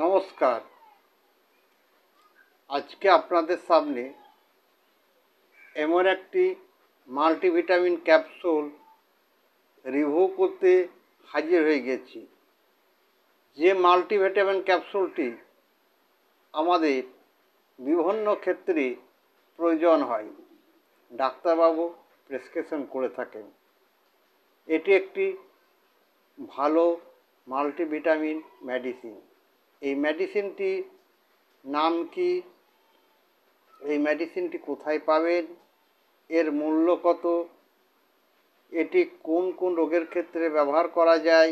নমস্কার। আজকে আপনাদের সামনে এমন একটি মাল্টিভিটামিন ক্যাপসুল রিভিউ করতে হাজির হয়ে গেছি। যে মাল্টিভিটামিন ক্যাপসুলটি আমাদের বিভিন্ন ক্ষেত্রে প্রয়োজন হয়, ডাক্তারবাবু প্রেসক্রিপশন করে থাকেন। এটি একটি ভালো মাল্টিভিটামিন মেডিসিন। এই মেডিসিনটির নাম কি, এই মেডিসিনটি কোথায় পাবেন, এর মূল্য কত, এটি কোন কোন রোগের ক্ষেত্রে ব্যবহার করা যায়,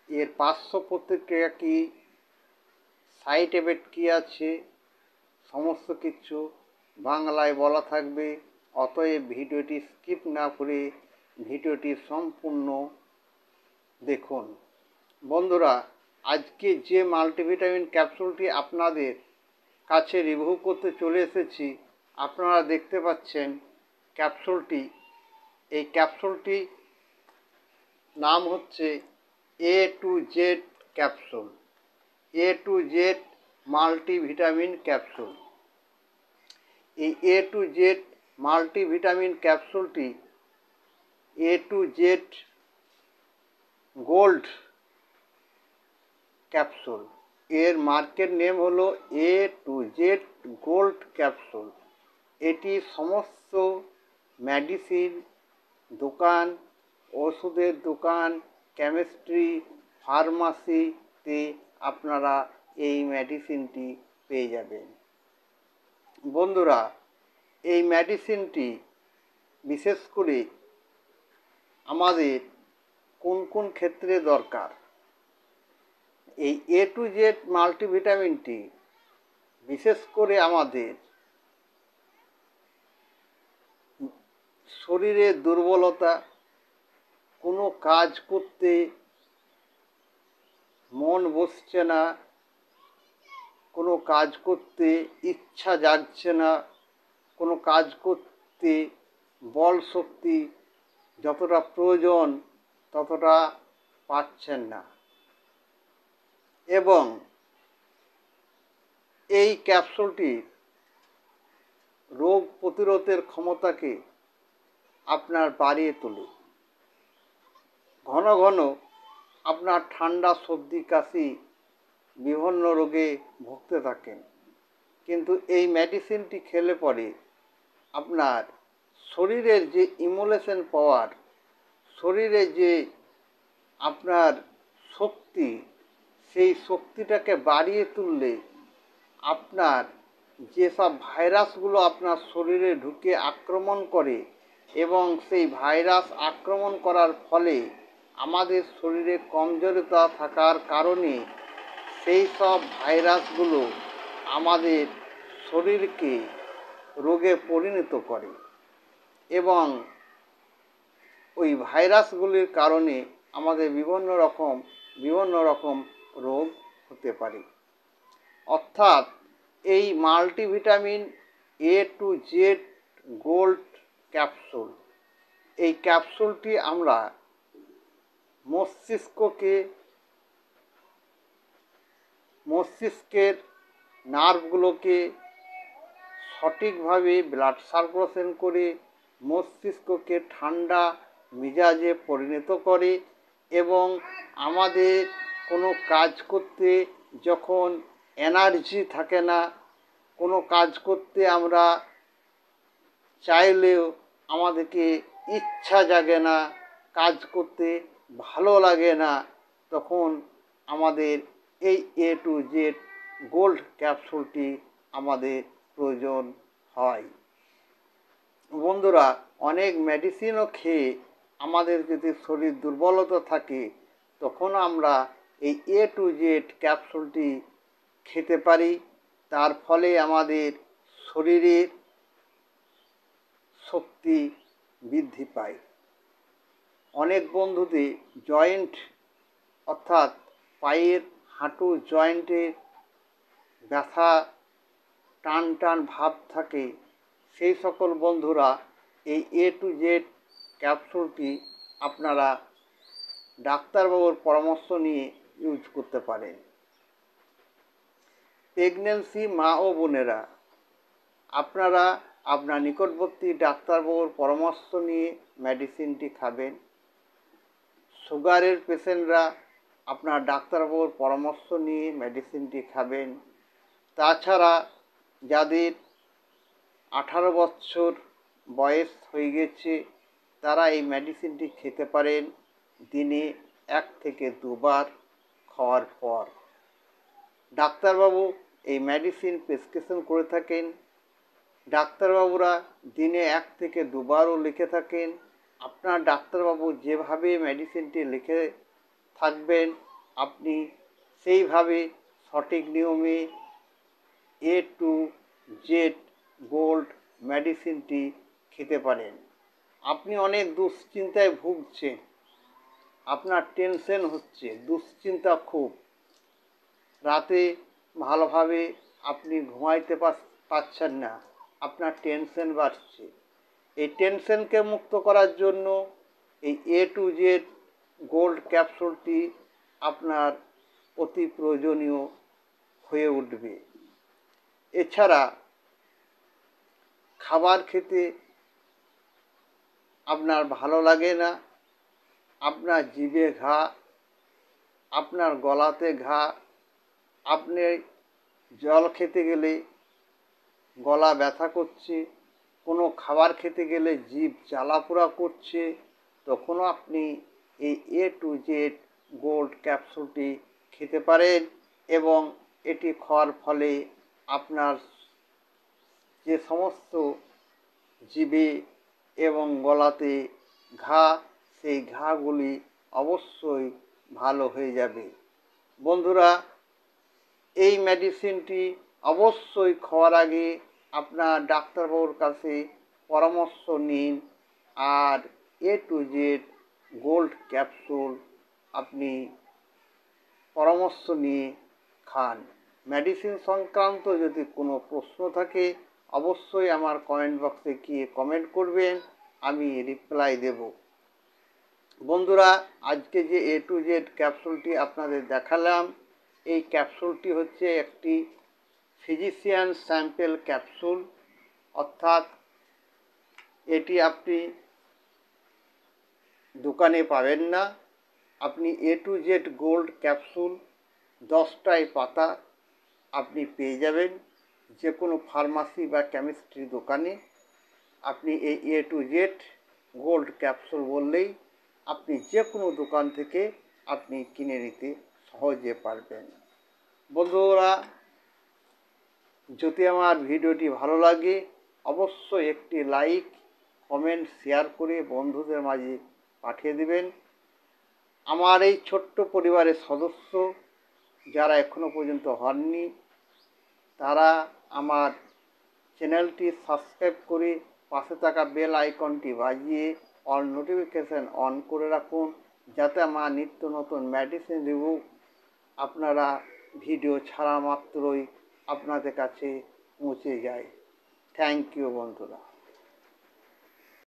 এর পার্শ্ব প্রতিক্রিয়া কী, সাইড এফেক্ট কী আছে, সমস্ত কিছু বাংলায় বলা থাকবে। অতএব ভিডিওটি স্কিপ না করে ভিডিওটি সম্পূর্ণ দেখুন। বন্ধুরা, আজকে যে মাল্টিভিটামিন ক্যাপসুলটি আপনাদের কাছে রিভিউ করতে চলে এসেছি, আপনারা দেখতে পাচ্ছেন ক্যাপসুলটি। এই ক্যাপসুলটি নাম হচ্ছে To Z capsule, To Z multivitamin capsule. এই To Z মাল্টিভিটামিন ক্যাপসুলটি To Z গোল্ড ক্যাপসুল। এর মার্কেট নেম হলো To Z গোল্ড ক্যাপসুল। এটি সমস্ত মেডিসিন দোকান, ওষুধের দোকান, কেমিস্ট্রি, ফার্মাসিতে আপনারা এই মেডিসিনটি পেয়ে যাবেন। বন্ধুরা, এই মেডিসিনটি বিশেষ করে আমাদের কোন কোন ক্ষেত্রে দরকার? এই To Z মাল্টিভিটামিনটি বিশেষ করে আমাদের শরীরের দুর্বলতা, কোনো কাজ করতে মন বসছে না, কোনো কাজ করতে ইচ্ছা জাগছে না, কোনো কাজ করতে বল শক্তি যতটা প্রয়োজন ততটা পাচ্ছেন না, এবং এই ক্যাপসুলটি রোগ প্রতিরোধের ক্ষমতাকে আপনার বাড়িয়ে তোলে। ঘন ঘন আপনার ঠান্ডা, সর্দি, কাশি, বিভিন্ন রোগে ভুগতে থাকেন, কিন্তু এই মেডিসিনটি খেলে পরে আপনার শরীরের যে ইমিউনেশন পাওয়ার, শরীরে যে আপনার শক্তি, সেই শক্তিটাকে বাড়িয়ে তুললে আপনার যেসব ভাইরাসগুলো আপনার শরীরে ঢুকে আক্রমণ করে, এবং সেই ভাইরাস আক্রমণ করার ফলে আমাদের শরীরে কমজোরিতা থাকার কারণে সেই সব ভাইরাসগুলো আমাদের শরীরকে রোগে পরিণত করে, এবং ওই ভাইরাসগুলির কারণে আমাদের বিভিন্ন রকম রোগ হতে পারে। অর্থাৎ এই multivitamin To Z gold capsule, এই ক্যাপসুলটি আমরা মস্তিষ্কের নার্ভগুলোকে সঠিকভাবে ব্লাড সার্কুলেশন করে মস্তিষ্ককে ঠান্ডা মেজাজে পরিণত করে, এবং আমাদের কোনো কাজ করতে যখন এনার্জি থাকে না, কোনো কাজ করতে আমরা চাইলেও আমাদেরকে ইচ্ছা জাগে না, কাজ করতে ভালো লাগে না, তখন আমাদের এই To Z গোল্ড ক্যাপসুলটি আমাদের প্রয়োজন হয়। বন্ধুরা, অনেক মেডিসিনও খেয়ে আমাদের যদি শরীর দুর্বলতা থাকে, তখন আমরা এই To Z ক্যাপসুলটি খেতে পারি। তার ফলে আমাদের শরীরের শক্তি বৃদ্ধি পায়। অনেক বন্ধুদের জয়েন্ট, অর্থাৎ পায়ের হাঁটু জয়েন্টে ব্যথা, টান টান ভাব থাকে, সেই সকল বন্ধুরা এই To Z ক্যাপসুলটি আপনারা ডাক্তারবাবুর পরামর্শ নিয়ে ইউজ করতে পারেন। প্রেগন্যান্সি মা ও বোনেরা, আপনারা আপনার নিকটবর্তী ডাক্তারবাবুর পরামর্শ নিয়ে মেডিসিনটি খাবেন। সুগারের পেশেন্টরা আপনার ডাক্তারবাবুর পরামর্শ নিয়ে মেডিসিনটি খাবেন। তাছাড়া যাদের 18 বছর বয়স হয়ে গেছে তারা এই মেডিসিনটি খেতে পারেন দিনে 1 থেকে 2 বার খাওয়ার পর। ডাক্তারবাবু এই মেডিসিন প্রেসক্রিপশন করে থাকেন। ডাক্তারবাবুরা দিনে 1 থেকে 2 বারও লিখে থাকেন। আপনার ডাক্তারবাবু যেভাবে মেডিসিনটি লিখে থাকবেন আপনি সেইভাবে সঠিক নিয়মে A to Z গোল্ড মেডিসিনটি খেতে পারেন। আপনি অনেক দুশ্চিন্তায় ভুগছেন, আপনার টেনশন হচ্ছে, দুশ্চিন্তা খুব, রাতে ভালোভাবে আপনি ঘুমাইতে পারছেন না, আপনার টেনশন বাড়ছে। এই টেনশনকে মুক্ত করার জন্য এই A to Z গোল্ড ক্যাপসুলটি আপনার অতি প্রয়োজনীয় হয়ে উঠবে। এছাড়া খাবার খেতে আপনার ভালো লাগে না, আপনার জিভে ঘা, আপনার গলাতে ঘা, আপনি জল খেতে গেলে গলা ব্যথা করছে, কোনো খাবার খেতে গেলে জিভ জ্বালাপোড়া করছে, তখনও আপনি এই A to Z গোল্ড ক্যাপসুলটি খেতে পারেন এবং এটি খাওয়ার ফলে আপনার যে সমস্ত জিভে এবং গলাতে ঘা, সেই ঘাগুলি অবশ্যই ভালো হয়ে যাবে। বন্ধুরা, এই মেডিসিনটি অবশ্যই খাওয়ার আগে আপনার ডাক্তারবাবুর কাছে পরামর্শ নিন আর A to Z gold capsule আপনি পরামর্শ নিয়ে খান। মেডিসিন সংক্রান্ত যদি কোনো প্রশ্ন থাকে অবশ্যই আমার কমেন্ট বক্সে গিয়ে কমেন্ট করবেন, আমি রিপ্লাই দেব। বন্ধুরা, আজকে যে A to Z ক্যাপসুলটি আপনাদের দেখালাম, এই ক্যাপসুলটি হচ্ছে একটি ফিজিশিয়ান স্যাম্পেল ক্যাপসুল, অর্থাৎ এটি আপনি দোকানে পাবেন না। আপনি A to Z gold capsule 10টাই পাতা আপনি পেয়ে যাবেন যে কোনো ফার্মাসি বা কেমিস্ট্রি দোকানে। আপনি এই A to Z gold capsule বললেই আপনি যে কোনো দোকান থেকে আপনি কিনে নিতে সহজে পারবেন। বন্ধুরা, যদি আমার ভিডিওটি ভালো লাগে অবশ্যই একটি লাইক, কমেন্ট, শেয়ার করে বন্ধুদের মাঝে পাঠিয়ে দেবেন। আমার এই ছোট্ট পরিবারের সদস্য যারা এখনও পর্যন্ত হননি তারা আমার চ্যানেলটি সাবস্ক্রাইব করে পাশে থাকা বেল আইকনটি বাজিয়ে অল নোটিফিকেশান অন করে রাখুন, যাতে আমার নিত্য নতুন মেডিসিন রিভিউ আপনারা ভিডিও ছাড়া মাত্রই আপনাদের কাছে পৌঁছে যায়। থ্যাংক ইউ বন্ধুরা।